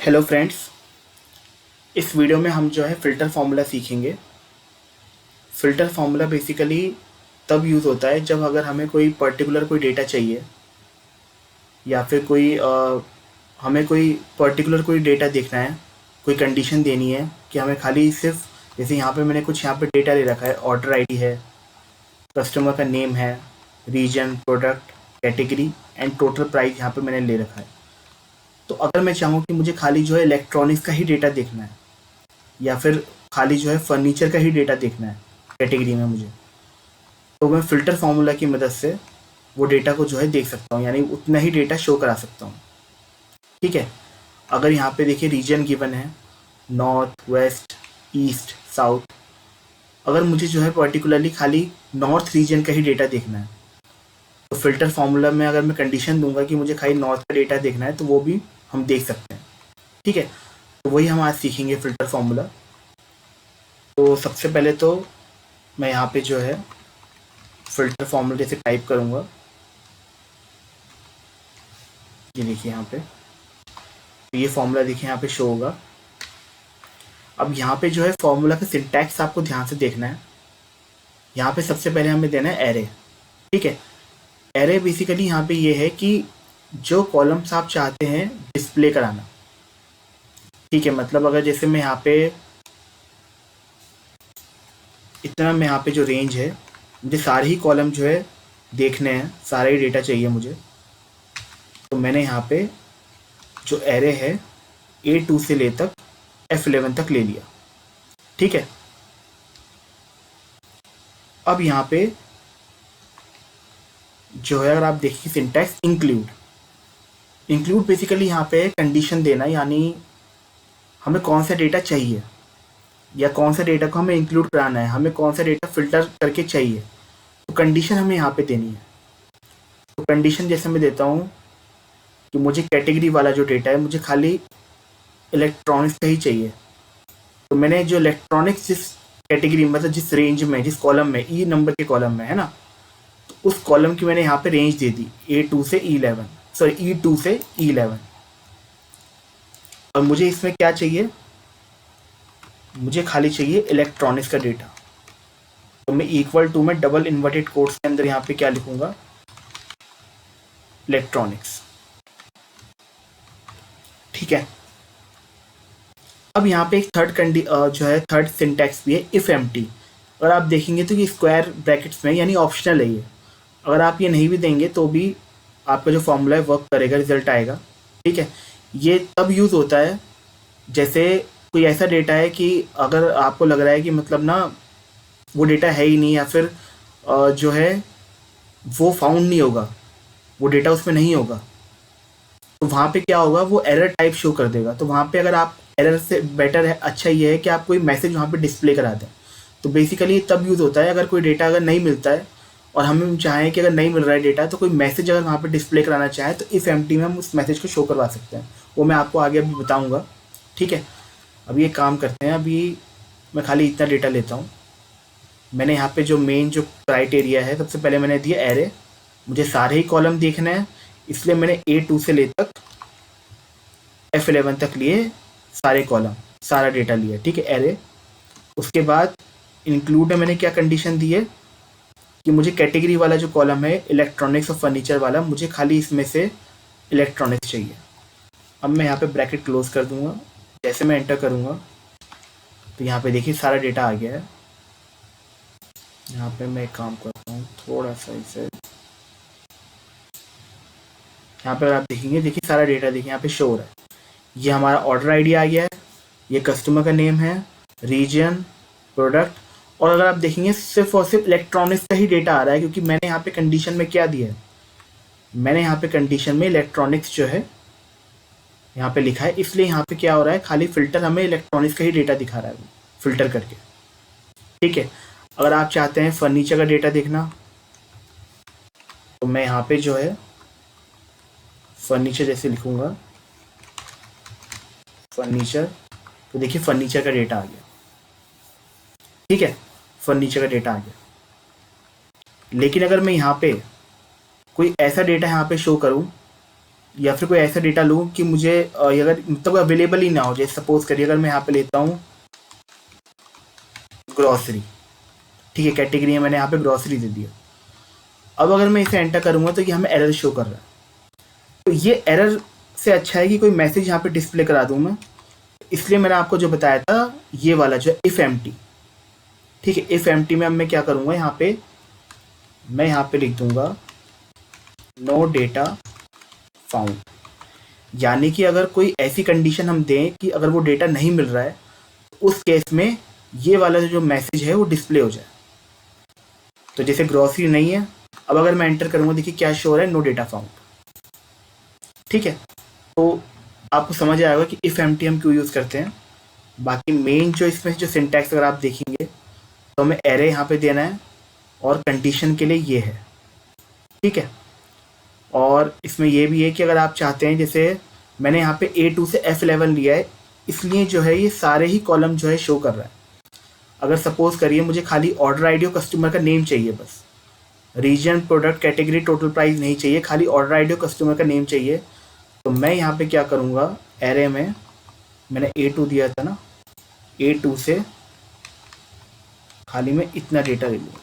Hello friends, इस video में हम जो है फ़िल्टर फार्मूला सीखेंगे। फ़िल्टर फार्मूला बेसिकली तब यूज़ होता है जब अगर हमें कोई पर्टिकुलर कोई डेटा चाहिए या फिर हमें कोई पर्टिकुलर कोई डेटा देखना है, कोई कंडीशन देनी है कि हमें खाली सिर्फ जैसे यहाँ पे मैंने कुछ यहाँ पे डेटा ले रखा है, ऑर्डर आईडी है, कस्टमर का नेम है, region, product, category and total price यहाँ पे मैंने ले रखा है। तो अगर मैं चाहूँ कि मुझे खाली जो है इलेक्ट्रॉनिक्स का ही डेटा देखना है या फिर खाली जो है फर्नीचर का ही डेटा देखना है कैटेगरी में मुझे, तो मैं फ़िल्टर फार्मूला की मदद से वो डेटा को जो है देख सकता हूँ, यानी उतना ही डेटा शो करा सकता हूँ। ठीक है, अगर यहाँ पे देखिए रीजन गिवन है नॉर्थ, वेस्ट, ईस्ट, साउथ। अगर मुझे जो है पर्टिकुलरली खाली नॉर्थ रीजन का ही डेटा देखना है तो फ़िल्टर फार्मूला में अगर मैं कंडीशन दूंगा कि मुझे खाली नॉर्थ का डेटा देखना है तो वो भी हम देख सकते हैं। ठीक है, तो वही हम आज सीखेंगे फ़िल्टर फार्मूला। तो सबसे पहले तो मैं यहाँ पे जो है फ़िल्टर फार्मूला जैसे टाइप करूँगा, ये देखिए यहाँ पे, तो ये फार्मूला देखिए यहाँ पे शो होगा। अब यहाँ पे जो है फार्मूला का सिंटैक्स आपको ध्यान से देखना है। यहाँ पे सबसे पहले हमें देना है एरे। ठीक है, एरे बेसिकली यहाँ पे ये है कि जो कॉलम्स आप चाहते हैं डिस्प्ले कराना। ठीक है, मतलब अगर जैसे मैं यहाँ पे इतना, मैं यहाँ पे जो रेंज है, मुझे सारे ही कॉलम जो है देखने हैं, सारा ही डेटा चाहिए मुझे, तो मैंने यहाँ पे जो एरे है A2 से ले तक F11 तक ले लिया। ठीक है, अब यहाँ पे जो है अगर आप देखिए सिंटैक्स इंक्लूड बेसिकली यहाँ पे कंडीशन देना, यानी हमें कौन सा डेटा चाहिए या कौन सा डेटा को हमें इंक्लूड कराना है, हमें कौन सा डेटा फिल्टर करके चाहिए, तो कंडीशन हमें यहाँ पे देनी है। तो कंडीशन जैसे मैं देता हूँ कि मुझे कैटेगरी वाला जो डेटा है मुझे खाली इलेक्ट्रॉनिक्स का ही चाहिए, तो मैंने जो इलेक्ट्रॉनिक्स जिस कैटेगरी मतलब जिस रेंज में, जिस कॉलम में, ई नंबर के कॉलम में है ना, तो उस कॉलम की मैंने यहाँ पे रेंज दे दी A2 से E11, सॉरी E2 से E11। और मुझे इसमें क्या चाहिए, मुझे खाली चाहिए इलेक्ट्रॉनिक्स का डेटा, तो मैं इक्वल टू में डबल इन्वर्टेड कोट्स के अंदर यहाँ पे क्या लिखूंगा, इलेक्ट्रॉनिक्स। ठीक है, अब यहाँ पे एक जो है थर्ड सिंटैक्स भी है, इफ एम्प्टी। अगर आप देखेंगे तो ये स्क्वायर ब्रैकेट्स में, यानी ऑप्शनल है ये। अगर आप ये नहीं भी देंगे तो भी आपका जो फॉर्मूला है वर्क करेगा, रिजल्ट आएगा। ठीक है, ये तब यूज़ होता है जैसे कोई ऐसा डेटा है कि अगर आपको लग रहा है कि मतलब ना वो डेटा है ही नहीं, या फिर जो है वो फाउंड नहीं होगा, वो डेटा उसमें नहीं होगा, तो वहाँ पे क्या होगा, वो एरर टाइप शो कर देगा। तो वहाँ पे अगर आप एरर से बेटर है, अच्छा ये है कि आप कोई मैसेज वहाँ पे डिस्प्ले करा दें। तो बेसिकली तब यूज़ होता है अगर कोई डेटा अगर नहीं मिलता है और हम चाहें कि अगर नहीं मिल रहा है डेटा, तो कोई मैसेज अगर वहाँ पे डिस्प्ले कराना चाहे तो इफ एम्प्टी में हम उस मैसेज को शो करवा सकते हैं। वो मैं आपको आगे अभी बताऊँगा। ठीक है, अभी एक काम करते हैं, अभी मैं खाली इतना डेटा लेता हूँ। मैंने यहाँ पे जो मेन जो क्राइटेरिया है, सबसे पहले मैंने दिया एरे, मुझे सारे ही कॉलम देखने हैं, इसलिए मैंने A2 से ले तक F11 तक लिए सारे कॉलम, सारा डेटा लिया। ठीक है, एरे। उसके बाद इंक्लूड में मैंने क्या कंडीशन दी है कि मुझे कैटेगरी वाला जो कॉलम है इलेक्ट्रॉनिक्स और फर्नीचर वाला, मुझे खाली इसमें से इलेक्ट्रॉनिक्स चाहिए। अब मैं यहाँ पे ब्रैकेट क्लोज कर दूंगा। जैसे मैं एंटर करूँगा तो यहाँ पे देखिए सारा डेटा आ गया है। यहाँ पे मैं एक काम करता हूँ, थोड़ा सा इसे, यहाँ पे आप देखेंगे, देखिए सारा डेटा देखिए यहाँ पे शो हो रहा है। ये हमारा ऑर्डर आईडी आ गया है, ये कस्टमर का नेम है, रीजन, प्रोडक्ट, और अगर आप देखेंगे सिर्फ और सिर्फ इलेक्ट्रॉनिक्स का ही डेटा आ रहा है, क्योंकि मैंने यहाँ पे कंडीशन में क्या दिया है, मैंने यहाँ पे कंडीशन में इलेक्ट्रॉनिक्स जो है यहाँ पे लिखा है, इसलिए यहाँ पे क्या हो रहा है, खाली फिल्टर हमें इलेक्ट्रॉनिक्स का ही डेटा दिखा रहा है फिल्टर करके। ठीक है, अगर आप चाहते हैं फर्नीचर का डेटा देखना, तो मैं यहाँ पे जो है फर्नीचर जैसे लिखूंगा फर्नीचर, तो देखिए फर्नीचर का डेटा आ गया। ठीक है, फर्नीचर का डेटा आ गया। लेकिन अगर मैं यहाँ पे कोई ऐसा डेटा यहाँ पे शो करूँ या फिर कोई ऐसा डेटा लूँ कि मुझे अगर मतलब अवेलेबल ही ना हो। जैसे सपोज करिए अगर मैं यहाँ पे लेता हूँ ग्रॉसरी, ठीक है, कैटेगरी है, मैंने यहाँ पे ग्रॉसरी दे दिया। अब अगर मैं इसे एंटर करूँगा तो ये हमें एरर शो कर रहा है। तो ये एरर से अच्छा है कि कोई मैसेज यहाँ पे डिस्प्ले करा दूँ मैं, इसलिए मैंने आपको जो बताया था ये वाला जो है इफ़ एम्प्टी, ठीक है। इफ़ एम्प्टी में अब मैं क्या करूँगा, यहाँ पे मैं यहाँ पे लिख दूंगा नो डेटा फाउंड, यानी कि अगर कोई ऐसी कंडीशन हम दें कि अगर वो डेटा नहीं मिल रहा है तो उस केस में ये वाला जो मैसेज है वो डिस्प्ले हो जाए। तो जैसे ग्रॉसरी नहीं है, अब अगर मैं एंटर करूँगा, देखिए क्या शो हो रहा है, नो डेटा फाउंड, ठीक है। तो आपको समझ आएगा कि इफ़ एम्प्टी हम क्यों यूज़ करते हैं। बाकी मेन जो इसमें जो सिंटैक्स अगर आप देखेंगे तो हमें एरे यहाँ पे देना है और कंडीशन के लिए ये है, ठीक है। और इसमें ये भी है कि अगर आप चाहते हैं, जैसे मैंने यहाँ पे A2 से F11 लिया है, इसलिए जो है ये सारे ही कॉलम जो है शो कर रहा है। अगर सपोज करिए मुझे खाली ऑर्डर आईडी और कस्टमर का नेम चाहिए, बस region, product, category, total price नहीं चाहिए, खाली ऑर्डर आईडी और कस्टमर का नेम चाहिए, तो मैं यहाँ पे क्या करूँगा, एरे में मैंने A2 दिया था ना, A2 से खाली मैं इतना डेटा ले लूँगा,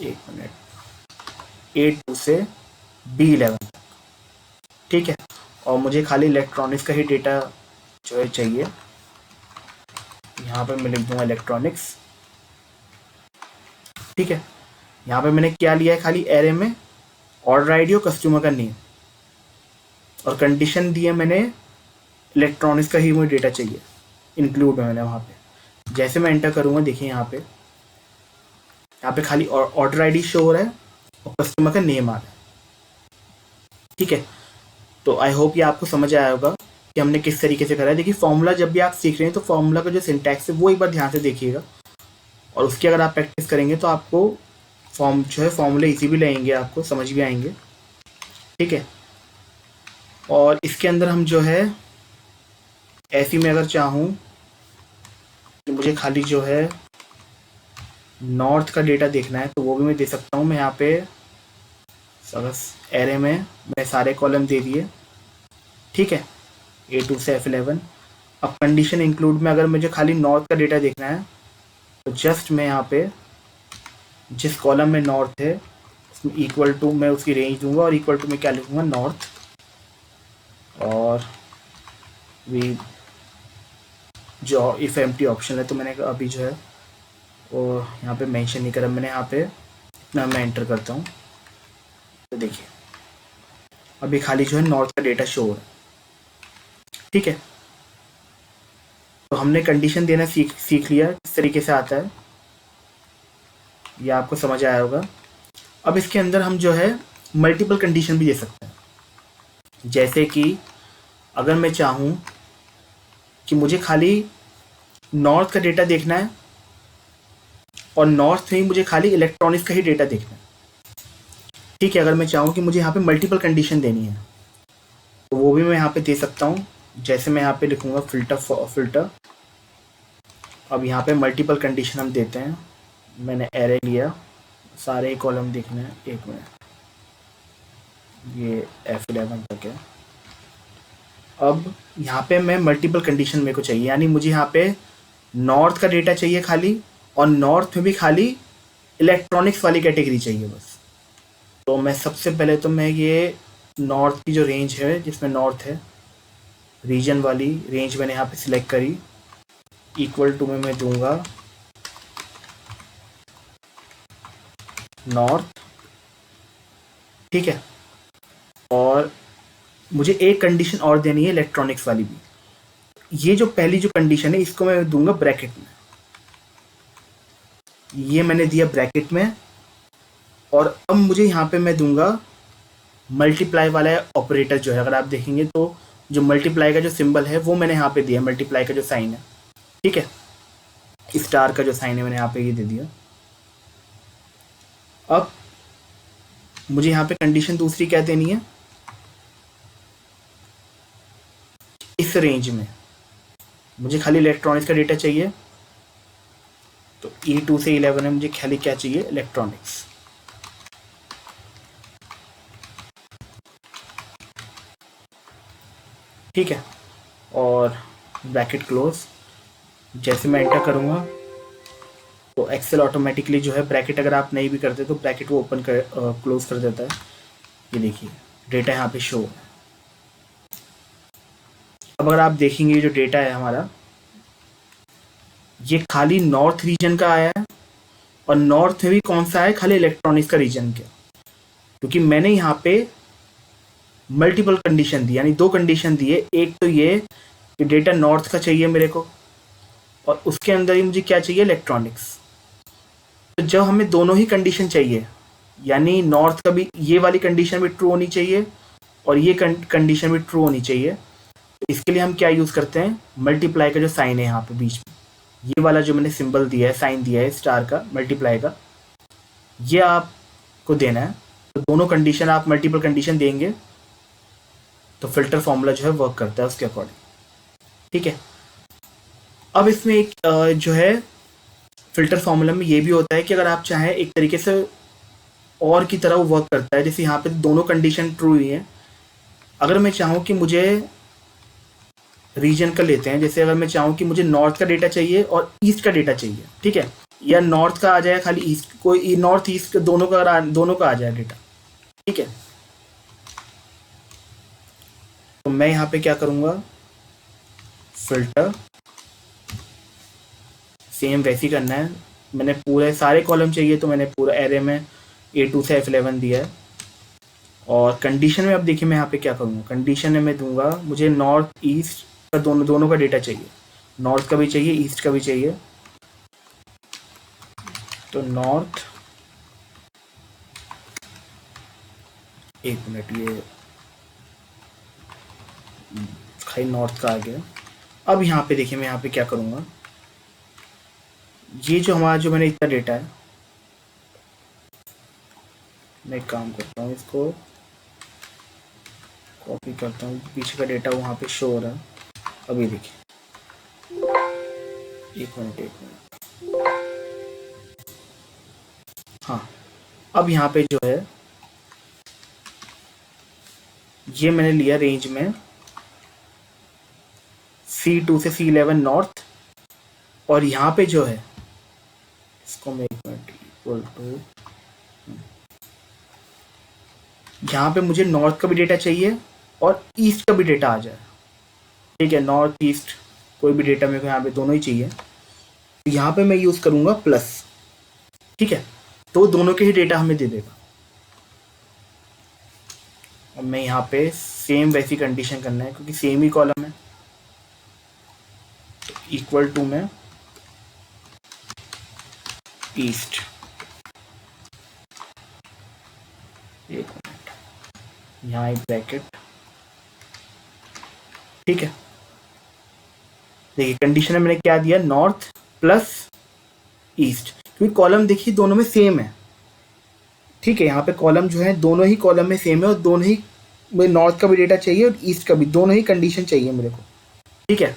1 मिनट, A2 से B11, ठीक है। और मुझे खाली इलेक्ट्रॉनिक्स का ही डेटा जो है चाहिए, यहाँ पे मैं लिख दूंगा इलेक्ट्रॉनिक्स, ठीक है। यहाँ पे मैंने क्या लिया है, खाली एरे में ऑर्डर आईडी और कस्टमर का नेम, और कंडीशन दी है मैंने इलेक्ट्रॉनिक्स का ही मुझे डेटा चाहिए, इंक्लूड है मैंने वहाँ पे। जैसे मैं एंटर करूँगा, देखिए यहाँ पे खाली ऑर्डर आईडी शो हो रहा है और कस्टमर का नेम आ रहा है, ठीक है। तो आई होप ये आपको समझ आया होगा कि हमने किस तरीके से करा है। देखिए फॉर्मूला जब भी आप सीख रहे हैं तो फॉर्मूला का जो सिंटैक्स है वो एक बार ध्यान से देखिएगा, और उसकी अगर आप प्रैक्टिस करेंगे तो आपको फॉर्मूले इजी भी लगेंगे, आपको समझ भी आएंगे, ठीक है। और इसके अंदर हम जो है ऐसी में अगर चाहूँ कि मुझे खाली जो है नॉर्थ का डेटा देखना है तो वो भी मैं दे सकता हूँ। मैं यहाँ पे एरे में मैं सारे कॉलम दे दिए, ठीक है, A2 से F11। अब कंडीशन इंक्लूड में अगर मुझे खाली नॉर्थ का डेटा देखना है तो जस्ट मैं यहाँ पे जिस कॉलम में नॉर्थ है उसमें इक्वल टू मैं उसकी रेंज दूंगा, और इक्वल टू मैं क्या लिखूंगा, नॉर्थ, और वी जो इफ़ एम्प्टी ऑप्शन है तो मैंने अभी जो है वो यहाँ पे मेंशन नहीं करा, मैंने यहाँ पे इतना मैं एंटर करता हूँ तो देखिए अभी खाली जो है नॉर्थ का डेटा शो हो रहा है, ठीक है। तो हमने कंडीशन देना सीख लिया किस तरीके से आता है, ये आपको समझ आया होगा। अब इसके अंदर हम जो है मल्टीपल कंडीशन भी दे सकते हैं, जैसे कि अगर मैं चाहूँ कि मुझे खाली नॉर्थ का डेटा देखना है और नॉर्थ में ही मुझे खाली इलेक्ट्रॉनिक्स का ही डेटा देखना है, ठीक है। अगर मैं चाहूँ कि मुझे यहाँ पे मल्टीपल कंडीशन देनी है तो वो भी मैं यहाँ पे दे सकता हूँ। जैसे मैं यहाँ पे लिखूँगा फिल्टर, अब यहाँ पे मल्टीपल कंडीशन हम देते हैं। मैंने एरे लिया, सारे कॉलम देखने हैं, एक मिनट, ये F11 तक है। अब यहाँ पे मैं मल्टीपल कंडीशन मेरे को चाहिए, यानी मुझे यहाँ पे नॉर्थ का डेटा चाहिए खाली, और नॉर्थ में भी खाली इलेक्ट्रॉनिक्स वाली कैटेगरी चाहिए बस। तो मैं सबसे पहले तो मैं ये नॉर्थ की जो रेंज है जिसमें नॉर्थ है, रीजन वाली रेंज मैंने यहाँ पे सिलेक्ट करी, इक्वल टू में मैं दूंगा नॉर्थ, ठीक है। और मुझे एक कंडीशन और देनी है इलेक्ट्रॉनिक्स वाली भी। ये जो पहली जो कंडीशन है इसको मैं दूंगा ब्रैकेट में, ये मैंने दिया ब्रैकेट में। और अब मुझे यहाँ पे मैं दूंगा मल्टीप्लाई वाला ऑपरेटर जो है, अगर आप देखेंगे तो जो मल्टीप्लाई का जो सिंबल है वो मैंने यहाँ पे दिया, मल्टीप्लाई का जो साइन है, ठीक है, स्टार का जो साइन है मैंने यहाँ पे ये दे दिया। अब मुझे यहाँ पे कंडीशन दूसरी क्या देनी है, इस रेंज में मुझे खाली इलेक्ट्रॉनिक्स का डेटा चाहिए, तो E2 से 11 में मुझे खाली क्या चाहिए, इलेक्ट्रॉनिक्स, ठीक है, और ब्रैकेट क्लोज। जैसे मैं एंटर करूँगा तो एक्सेल ऑटोमेटिकली जो है ब्रैकेट अगर आप नहीं भी करते तो ब्रैकेट वो ओपन कर क्लोज कर देता है। ये देखिए डेटा यहाँ पे शो है। अब अगर आप देखेंगे जो डेटा है हमारा, ये खाली नॉर्थ रीजन का आया है, और नॉर्थ में भी कौन सा है, खाली इलेक्ट्रॉनिक्स का रीजन का, क्योंकि मैंने यहाँ पे मल्टीपल कंडीशन दी, यानी 2 कंडीशन दिए। एक तो ये कि डेटा नॉर्थ का चाहिए मेरे को, और उसके अंदर ही मुझे क्या चाहिए, इलेक्ट्रॉनिक्स। तो जब हमें दोनों ही कंडीशन चाहिए, यानी नॉर्थ का भी ये वाली कंडीशन भी ट्रू होनी चाहिए और ये कंडीशन भी ट्रू होनी चाहिए, तो इसके लिए हम क्या यूज़ करते हैं, मल्टीप्लाई का जो साइन है यहाँ पे बीच में, ये वाला जो मैंने सिंबल दिया है, साइन दिया है स्टार का, मल्टीप्लाई का, ये आपको देना है। तो दोनों कंडीशन आप मल्टीपल कंडीशन देंगे तो फिल्टर फॉर्मूला जो है वर्क करता है उसके अकॉर्डिंग। ठीक है, अब इसमें एक जो है फिल्टर फॉर्मूला में ये भी होता है कि अगर आप चाहें एक तरीके से और की तरह वो वर्क करता है। जैसे यहाँ पे दोनों कंडीशन ट्रू ही है, अगर मैं चाहूँ कि मुझे रीजन का लेते हैं, जैसे अगर मैं चाहूँ कि मुझे नॉर्थ का डेटा चाहिए और ईस्ट का डेटा चाहिए, ठीक है, या नॉर्थ का आ जाए खाली ईस्ट, कोई नॉर्थ ईस्ट दोनों का आ जाए डेटा, ठीक है, तो मैं यहाँ पे क्या करूँगा, फिल्टर सेम वैसे ही करना है। मैंने पूरे सारे कॉलम चाहिए तो मैंने पूरा एरे में A2 से F11 दिया है। और कंडीशन में अब देखिए मैं यहाँ पे क्या करूँगा, कंडीशन में मैं दूंगा मुझे नॉर्थ ईस्ट का दोनों का डेटा चाहिए, नॉर्थ का भी चाहिए ईस्ट का भी चाहिए। तो नॉर्थ, एक मिनट, ये खाली नॉर्थ का आ गया। अब यहाँ पे देखिए मैं यहाँ पे क्या करूँगा, ये जो हमारा जो मैंने इतना डेटा है, मैं एक काम करता हूँ, इसको कॉपी करता हूँ, पीछे का डेटा वहाँ पे शो हो रहा है। अभी देखिए, एक मिनट, हाँ, अब यहाँ पे जो है ये मैंने लिया रेंज में C2 से C11 नॉर्थ, और यहाँ पे जो है इसको मैं एक मिनट इक्वल टू, यहाँ पे मुझे नॉर्थ का भी डेटा चाहिए और ईस्ट का भी डेटा आ जाए, ठीक है, नॉर्थ ईस्ट कोई भी डेटा मेरे को यहाँ पे दोनों ही चाहिए। तो यहाँ पे मैं यूज़ करूँगा प्लस, ठीक है, तो दोनों के ही डेटा हमें दे देगा। अब मैं यहाँ पे सेम वैसी कंडीशन करना है क्योंकि सेम ही कॉलम है, तो इक्वल टू में ईस्ट, एक मिनट, यहाँ एक ब्रैकेट, ठीक है, देखिए कंडीशन में मैंने क्या दिया, नॉर्थ प्लस ईस्ट, क्योंकि कॉलम देखिए दोनों में सेम है, ठीक है, यहाँ पे कॉलम जो है दोनों ही कॉलम में सेम है, और दोनों ही मुझे नॉर्थ का भी डेटा चाहिए और ईस्ट का भी, दोनों ही कंडीशन चाहिए मेरे को, ठीक है,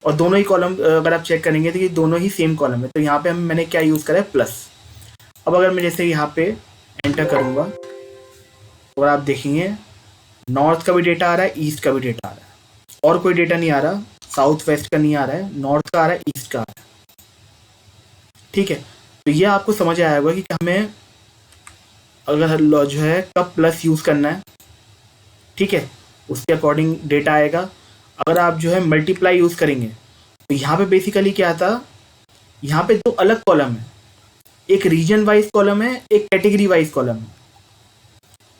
और दोनों ही कॉलम अगर आप चेक करेंगे तो ये दोनों ही सेम कॉलम है। तो यहाँ पे मैंने क्या यूज़ करा है, प्लस। अब अगर मैं जैसे यहाँ पे एंटर करूँगा और आप देखेंगे नॉर्थ का भी डेटा आ रहा है, ईस्ट का भी डेटा आ रहा है, और कोई डेटा नहीं आ रहा, साउथ वेस्ट का नहीं आ रहा है, नॉर्थ का आ रहा है, ईस्ट का आ रहा है, ठीक है। तो ये आपको समझ आया होगा कि हमें अगर जो है कब प्लस यूज़ करना है, ठीक है, उसके अकॉर्डिंग डेटा आएगा। अगर आप जो है मल्टीप्लाई यूज़ करेंगे तो यहाँ पे बेसिकली क्या था, यहाँ पे 2 अलग कॉलम है, एक रीजन वाइज कॉलम है, एक कैटेगरी वाइज कॉलम है।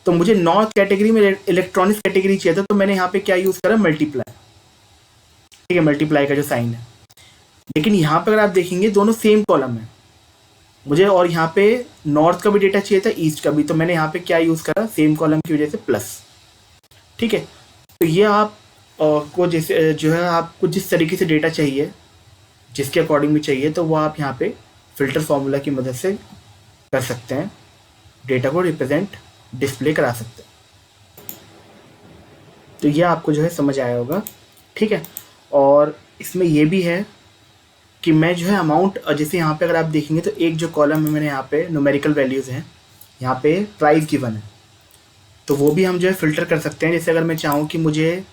तो मुझे नॉर्थ कैटेगरी में इलेक्ट्रॉनिक्स कैटेगरी चाहिए था, तो मैंने यहाँ पे क्या यूज़ करा, मल्टीप्लाई, ठीक है, मल्टीप्लाई का जो साइन है। लेकिन यहाँ पे अगर आप देखेंगे दोनों सेम कॉलम है मुझे, और यहाँ पे नॉर्थ का भी डेटा चाहिए था, ईस्ट का भी, तो मैंने यहाँ पे क्या यूज़ करा, सेम कॉलम की वजह से प्लस, ठीक है। तो ये आप को जैसे जो है आपको जिस तरीके से डेटा चाहिए, जिसके अकॉर्डिंग भी चाहिए, तो वो आप यहाँ पे फिल्टर फार्मूला की मदद से कर सकते हैं, डेटा को रिप्रेजेंट डिस्प्ले करा सकते हैं। तो ये आपको जो है समझ आया होगा, ठीक है। और इसमें ये भी है कि मैं जो है अमाउंट, जैसे यहाँ पे अगर आप देखेंगे तो एक जो कॉलम में मैंने यहाँ पे न्यूमेरिकल वैल्यूज़ हैं, यहाँ पे प्राइस गिवन है, तो वो भी हम जो है फ़िल्टर कर सकते हैं। जैसे अगर मैं चाहूँ कि मुझे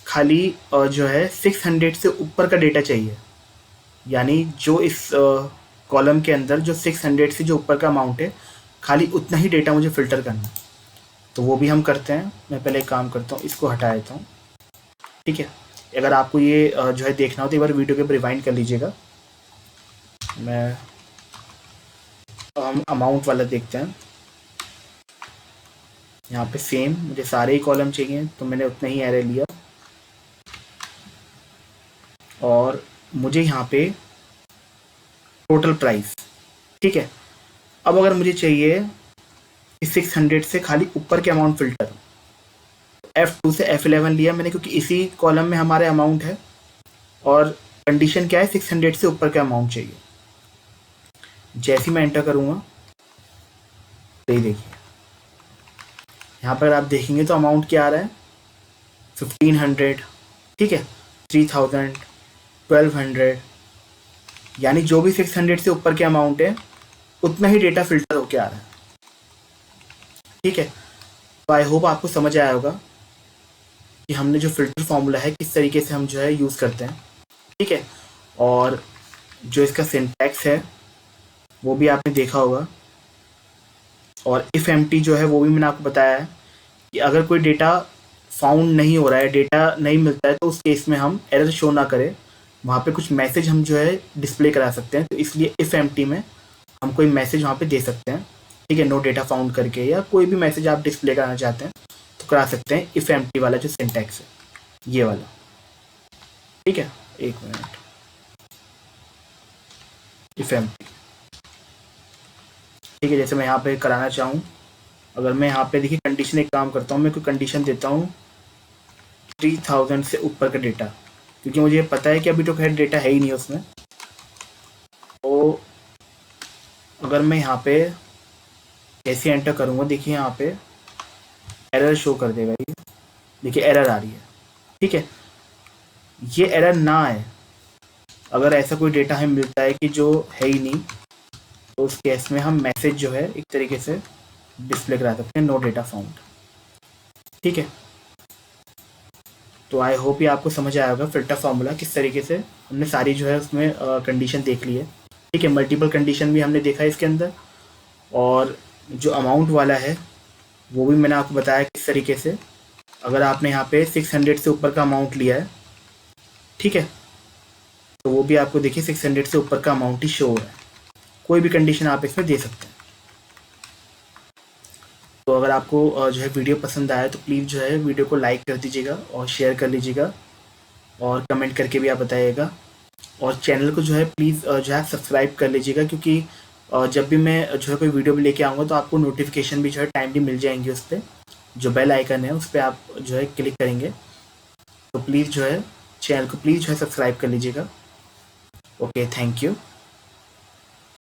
खाली जो है 600 से ऊपर का डेटा चाहिए, यानी जो इस कॉलम के अंदर जो 600 से जो ऊपर का अमाउंट है, खाली उतना ही डेटा मुझे फ़िल्टर करना है। तो वो भी हम करते हैं। मैं पहले एक काम करता हूँ, इसको हटा देता हूँ। ठीक है, अगर आपको ये जो है देखना हो तो एक बार वीडियो के ऊपर रिवाइंड कर लीजिएगा। मैं हम अमाउंट वाला देखते हैं। यहाँ पे सेम मुझे सारे ही कॉलम चाहिए, तो मैंने उतना ही एरे लिया और मुझे यहाँ पे टोटल प्राइस। ठीक है, अब अगर मुझे चाहिए 600 से खाली ऊपर के अमाउंट फ़िल्टर, F2 से F11 लिया मैंने, क्योंकि इसी कॉलम में हमारे अमाउंट है और कंडीशन क्या है, 600 से ऊपर का अमाउंट चाहिए। जैसे ही मैं एंटर करूँगा, तो देखिए यहाँ पर आप देखेंगे तो अमाउंट क्या आ रहा है, 1500। ठीक है, 3000, 1200, यानी जो भी 600 से ऊपर के अमाउंट है उतना ही डेटा फिल्टर होके आ रहा है। ठीक है, तो आई होप आपको समझ आया होगा कि हमने जो फ़िल्टर फार्मूला है किस तरीके से हम जो है यूज़ करते हैं। ठीक है, और जो इसका सिंटैक्स है वो भी आपने देखा होगा, और इफ़ एम्प्टी जो है वो भी मैंने आपको बताया है कि अगर कोई डेटा फाउंड नहीं हो रहा है, डेटा नहीं मिलता है, तो उस केस में हम एरर शो ना करें, वहाँ पे कुछ मैसेज हम जो है डिस्प्ले करा सकते हैं। तो इसलिए इफ़ एम्प्टी में हम कोई मैसेज वहाँ पे दे सकते हैं। ठीक है, नो डेटा फाउंड करके, या कोई भी मैसेज आप डिस्प्ले कराना चाहते हैं तो करा सकते हैं इफ़ एम्प्टी वाला जो सिंटैक्स है, ये वाला। ठीक है, एक मिनट, इफ़ एम्प्टी। ठीक है, जैसे मैं यहाँ पे कराना चाहूँ, अगर मैं यहाँ पे देखिए कंडीशन एक काम करता हूँ, मैं कोई कंडीशन देता हूँ 3000 से ऊपर का डेटा, क्योंकि मुझे पता है कि अभी तो खैर डेटा है ही नहीं उसमें। तो अगर मैं यहाँ पे जैसे एंटर करूँगा, देखिए यहाँ पे एरर शो कर देगा ये, देखिए एरर आ रही है। ठीक है, ये एरर ना आए, अगर ऐसा कोई डेटा हमें मिलता है कि जो है ही नहीं, तो उस केस में हम मैसेज जो है एक तरीके से डिस्प्ले करा सकते हैं, नो डेटा फाउंड। ठीक है, तो आई होप ये आपको समझ आया होगा फ़िल्टर फार्मूला किस तरीके से हमने सारी जो है उसमें कंडीशन देख ली है। ठीक है, मल्टीपल कंडीशन भी हमने देखा है इसके अंदर, और जो अमाउंट वाला है वो भी मैंने आपको बताया किस तरीके से। अगर आपने यहाँ पे 600 से ऊपर का अमाउंट लिया है, ठीक है, तो वो भी आपको देखिए 600 से ऊपर का अमाउंट ही शो हो रहा है। कोई भी कंडीशन आप इसमें दे सकते हैं। तो अगर आपको जो है वीडियो पसंद आया तो प्लीज़ जो है वीडियो को लाइक कर दीजिएगा और शेयर कर लीजिएगा, और कमेंट करके भी आप बताइएगा, और चैनल को जो है प्लीज़ जो है सब्सक्राइब कर लीजिएगा, क्योंकि जब भी मैं जो है कोई वीडियो भी लेके आऊँगा तो आपको नोटिफिकेशन भी जो है टाइमली मिल जाएंगे। उस पर जो बेल आइकन है उस पर आप जो है क्लिक करेंगे, तो प्लीज़ जो है चैनल को प्लीज़ जो है सब्सक्राइब कर लीजिएगा। Okay, thank you.